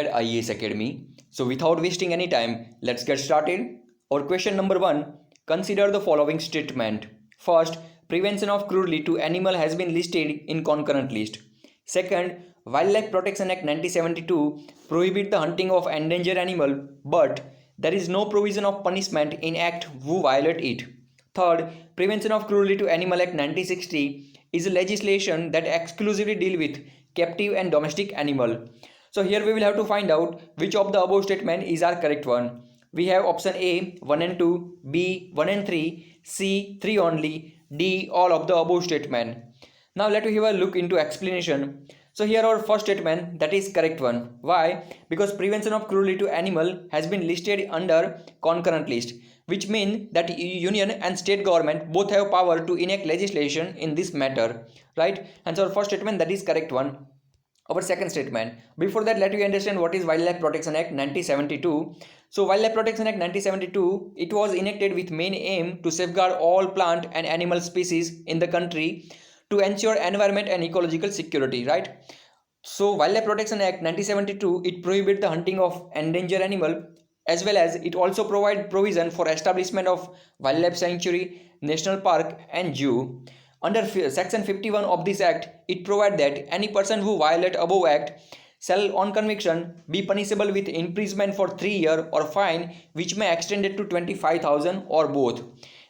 Guide IAS Academy. So without wasting any time, let's get started. Our question number 1, consider the following statement. First, prevention of cruelty to animal has been listed in concurrent list. Second, Wildlife Protection Act 1972 prohibit the hunting of endangered animal, but there is no provision of punishment in act who violate it. Third, Prevention of Cruelty to Animal Act 1960 is a legislation that exclusively deal with captive and domestic animal. So here we will have to find out which of the above statement is our correct one. We have option A 1 and 2, B 1 and 3, C 3 only, D all of the above statement. Now let me have a look into explanation. So here our first statement, that is correct one. Why? Because prevention of cruelty to animal has been listed under concurrent list, which means that union and state government both have power to enact legislation in this matter, right? And so our first statement, that is correct one. Our second statement, before that let you understand what is Wildlife Protection Act 1972. So Wildlife Protection Act 1972, it was enacted with main aim to safeguard all plant and animal species in the country to ensure environment and ecological security, right? So Wildlife Protection Act 1972, it prohibits the hunting of endangered animal, as well as it also provides provision for establishment of wildlife sanctuary, national park and zoo. Under section 51 of this act, it provides that any person who violate above act shall on conviction be punishable with imprisonment for 3 years or fine which may extend it to 25,000 or both.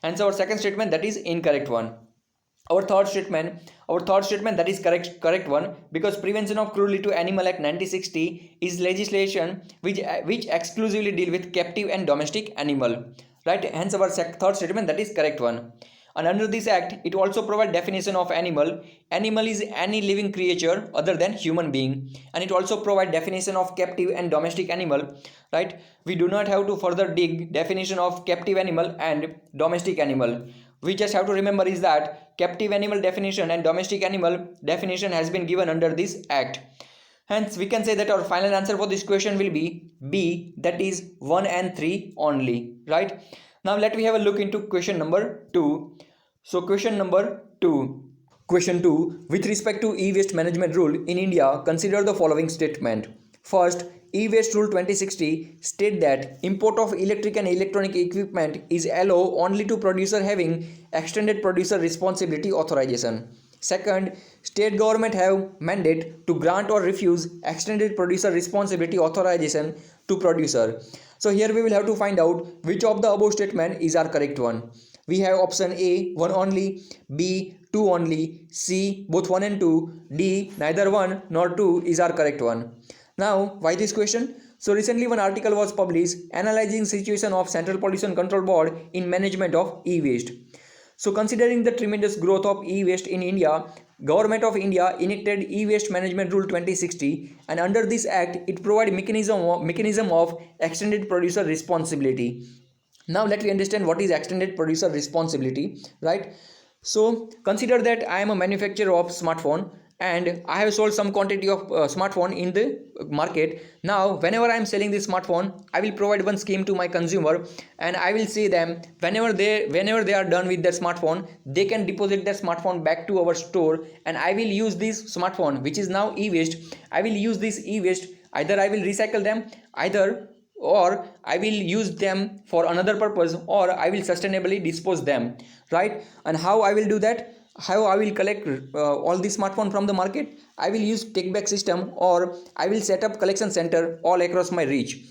And so our second statement, that is incorrect one. Our third statement, that is correct one, because Prevention of Cruelty to Animal Act 1960 is legislation which exclusively deal with captive and domestic animal, right? Hence our third statement, that is correct one. And under this act, it also provides definition of animal. Animal is any living creature other than human being, and it also provides definition of captive and domestic animal, right? We do not have to further dig definition of captive animal and domestic animal. We just have to remember is that captive animal definition and domestic animal definition has been given under this act. Hence we can say that our final answer for this question will be B, that is 1 and 3 only, right? Now let me have a look into question number 2. So question number 2. Question 2. With respect to e-waste management rule in India, consider the following statement. First, e-waste rule 2060 state that import of electric and electronic equipment is allowed only to producer having extended producer responsibility authorization. Second, state government have mandate to grant or refuse extended producer responsibility authorization to producer. So here we will have to find out which of the above statement is our correct one. We have option A 1 only, B 2 only, C both 1 and 2, D neither 1 nor 2 is our correct one. Now why this question? So recently one article was published analyzing situation of Central Pollution Control Board in management of e-waste. So considering the tremendous growth of e-waste in India, Government of India enacted e-waste management rule 2060, and under this act it provides mechanism of extended producer responsibility. Now let me understand what is extended producer responsibility, right? So consider that I am a manufacturer of smartphone and I have sold some quantity of smartphone in the market. Now whenever I am selling this smartphone, I will provide one scheme to my consumer, and I will say them whenever they are done with their smartphone, they can deposit their smartphone back to our store, and I will use this smartphone which is now e-waste. I will use this e-waste, either I will recycle them, or I will use them for another purpose, or I will sustainably dispose them, right? And how I will do that? How I will collect all the smartphone from the market? I will use take back system, or I will set up collection center all across my reach.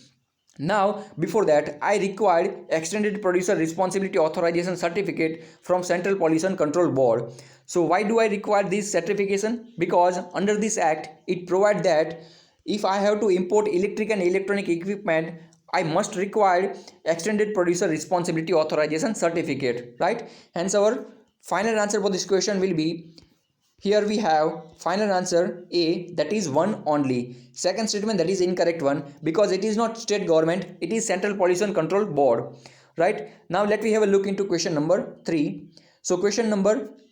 Now before that I required extended producer responsibility authorization certificate from Central Pollution Control Board. So why do I require this certification? Because under this act it provides that if I have to import electric and electronic equipment, I must require extended producer responsibility authorization certificate, right? Hence our final answer for this question will be, here we have final answer A, that is 1 only. Second statement, that is incorrect one, because it is not state government, it is Central Pollution Control Board, right? Now let me have a look into question number 3. So question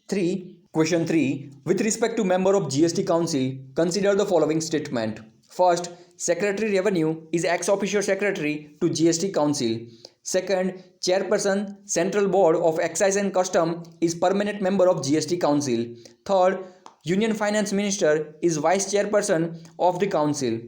3, with respect to member of GST Council, consider the following statement. First, Secretary Revenue is ex officio secretary to GST Council. Second, Chairperson Central Board of Excise and Custom is permanent member of GST Council. Third, Union Finance Minister is Vice Chairperson of the Council.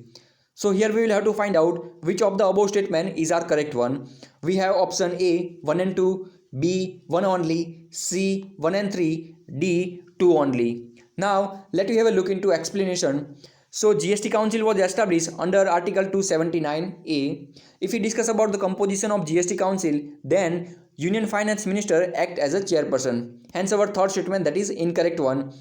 So here we will have to find out which of the above statement is our correct one. We have option A 1 and 2, B 1 only, C 1 and 3, D 2 only. Now let me have a look into explanation. So GST Council was established under Article 279A. If we discuss about the composition of GST Council, then Union Finance Minister act as a chairperson. Hence our third statement, that is incorrect one.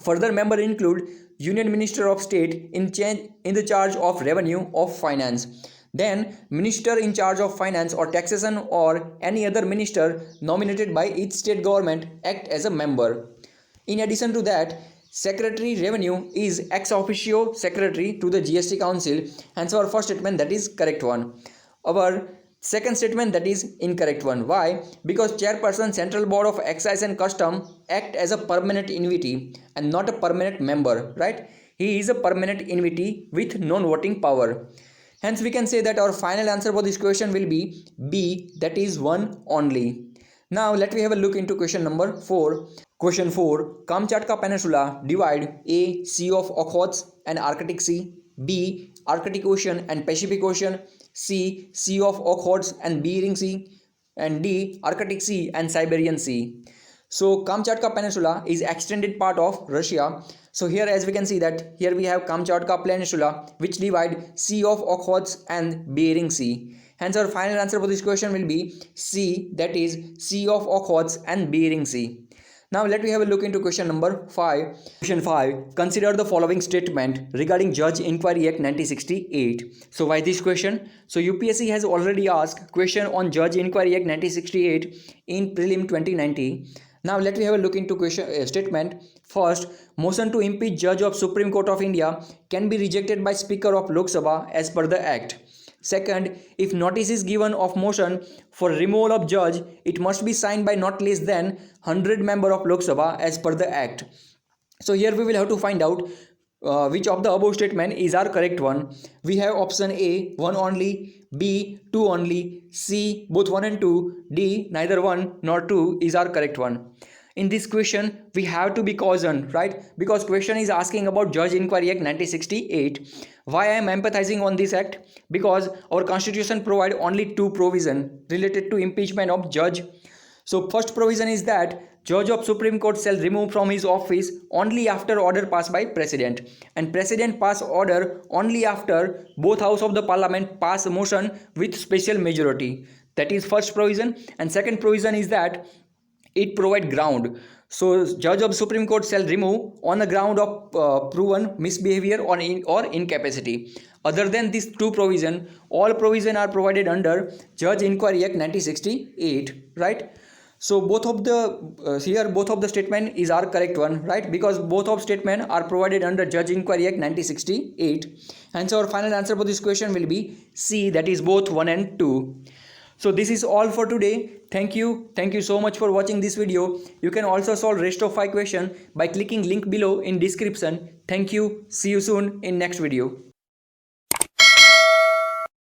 Further member include Union Minister of State in the charge of Revenue of Finance. Then Minister in charge of Finance or Taxation or any other minister nominated by each state government act as a member. In addition to that, Secretary Revenue is ex officio secretary to the GST Council. Hence our first statement, that is correct one. Our second statement, that is incorrect one. Why? Because chairperson Central Board of Excise and Custom act as a permanent invitee and not a permanent member, right? He is a permanent invitee with non-voting power. Hence we can say that our final answer for this question will be B, that is 1 only. Now let me have a look into question number 4. Question 4. Kamchatka Peninsula divide A, Sea of Okhotsk and Arctic Sea, B, Arctic Ocean and Pacific Ocean, C, Sea of Okhotsk and Bering Sea, and D, Arctic Sea and Siberian Sea. So Kamchatka Peninsula is extended part of Russia. So here as we can see that here we have Kamchatka Peninsula which divide Sea of Okhotsk and Bering Sea. Hence our final answer for this question will be C, that is Sea of Okhotsk and Bering Sea. Now let me have a look into question number 5. Question 5. Consider the following statement regarding Judge Inquiry Act 1968. So why this question? So UPSC has already asked question on Judge Inquiry Act 1968 in Prelim 2019. Now let me have a look into question statement. First, motion to impeach Judge of Supreme Court of India can be rejected by Speaker of Lok Sabha as per the Act. Second, if notice is given of motion for removal of judge, it must be signed by not less than 100 member of Lok Sabha as per the Act. So here we will have to find out which of the above statement is our correct one. We have option A 1 only, B 2 only, C both 1 and 2, D neither 1 nor 2 is our correct one. In this question we have to be cautioned, right? Because question is asking about Judge Inquiry Act 1968. Why I am empathizing on this act? Because our constitution provide only 2 provision related to impeachment of judge. So first provision is that Judge of Supreme Court shall remove from his office only after order passed by President, and President pass order only after both House of the Parliament pass a motion with special majority. That is first provision. And second provision is that it provide ground. So Judge of Supreme Court shall remove on the ground of proven misbehavior or incapacity. Other than these 2 provision, all provision are provided under Judge Inquiry Act 1968, right? So both of the here both of the statement is our correct one, right? Because both of statement are provided under Judge Inquiry Act 1968. And so our final answer for this question will be C, that is both 1 and 2. So this is all for today. Thank you so much for watching this video. You can also solve rest of 5 questions by clicking link below in description. Thank you. See you soon in next video.